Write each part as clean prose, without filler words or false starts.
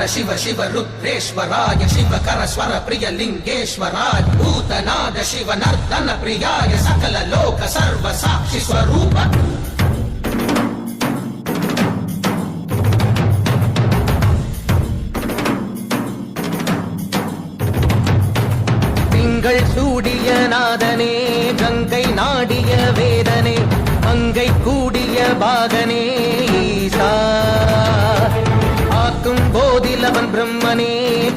शिव शिव रुद्रेश्वराय शिवकर स्वर प्रिय लिंगेश्वराय भूतनाद शिव नर्तन प्रियाय सकल लोक सर्व साक्षि स्वरूप சூடிய நாதனே கங்கை நாடிய வேதனே மங்கை கூடிய பாகனே ஈசா ஆக்கும் போதிலவன் பிரம்மனே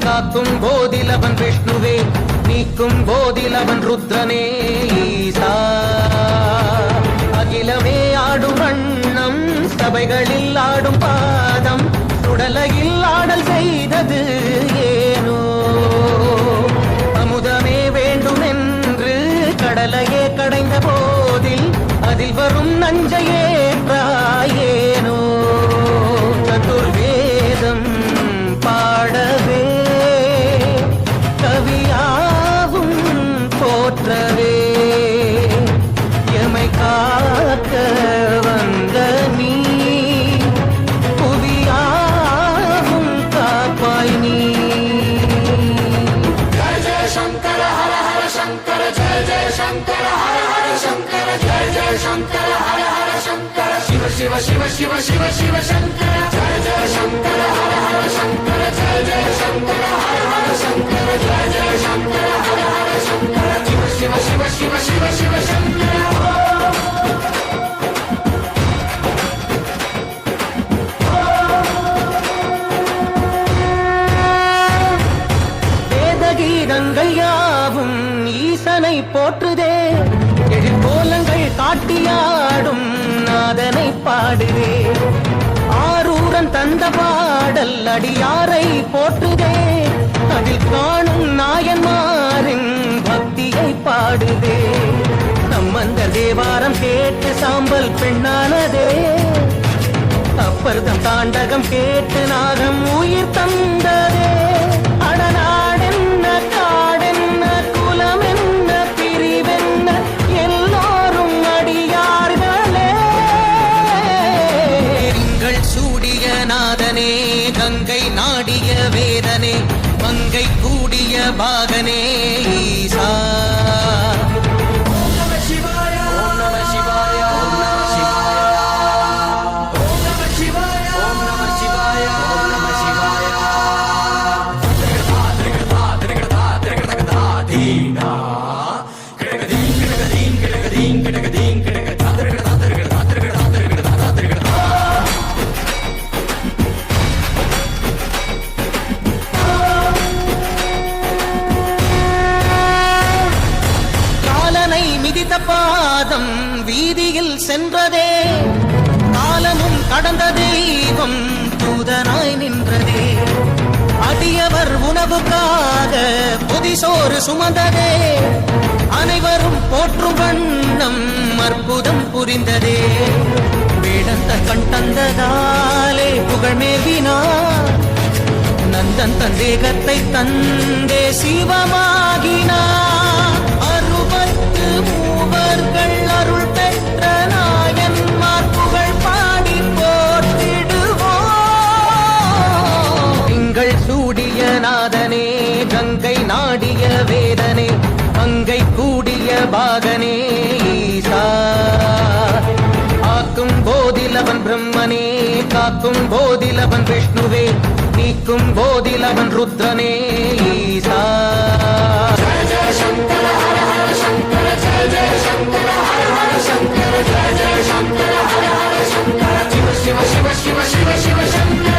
காக்கும் போதிலவன் விஷ்ணுவே நீக்கும் போதிலவன் ருத்ரனே ஈசா அகிலமே ஆடும் வண்ணம் சபைகளில் ஆடும் பாதம் சுடலையில் ஆடல் செய்தது ஏனோ அமுதமே வேண்டும் என்று கடலையே கடைந்த போதில் அதில் வரும் நஞ்சையே பிராயேனோ சதுர்வேதம் பாடவே கவியாவும் போற்றவே எமை காக்க வந்த நீ புவியாவும் காப்பாய் நீ शंकर हर हर शंकर जय जय शंकर हर हर शंकर जय जय शंकर हर हर शंकर शिव शिव शिव शिव शिव शिव शंकर जय जय शंकर हर हर शंकर जय जय शंकर हर हर शंकर जय जय शंकर हर हर शंकर शिव शिव शिव शिव शिव शिव शंकर யாவும் ஈசனை போற்றுதே எழிற்கோலங்கள் காட்டியாடும் நாதனை பாடுதே ஆரூரன் தந்த பாடல் அடியாரை போற்றுதே அதில் காணும் நாயன்மாரின் பக்தியை பாடுதே நம்மந்த தேவாரம் கேட்டு சாம்பல் பெண்ணானதே அப்பர்தம் தாண்டகம் கேட்டு நாகம் உயிர் தந்ததே அடநாடென்ன காடென்ன குலமென்ன பிரிவென்ன எல்லோரும் அடியார்களே திங்கள் சூடிய நாதனே கங்கை நாடிய வேதனே மங்கை கூடிய பாகனே ஈசா பாதம் வீதியில் சென்றதே காலமும் கடந்த தெய்வம் தூதனாய் நின்றதே அடியவர் உணவுக்காக பொதிசோறு சுமந்ததே அனைவரும் போற்றும் வண்ணம் அற்புதம் புரிந்ததே வேடந்த கண் தந்ததாலே புகழ் மேவினார் நந்தன் தந்தேகத்தை தந்தே சிவமாகினார் மூவர்கள் அருள் பெற்ற நாயன்மார் புகழ் பாடி போற்றிடுவோம் திங்கள் சூடிய நாதனே கங்கை நாடிய வேதனே மங்கை கூடிய பாகனே ஈசா ஆக்கும் போதிலவன் பிரம்மனே காக்கும் போதிலவன் விஷ்ணுவே நீக்கும் போதிலவன் ருத்ரனே ஈசா जय जय शंकर हर हर शंकर जय जय शंकर हर हर शंकर जय जय शंकर हर हर शंकर शिव शिव शिव शिव शिव शिव शंकर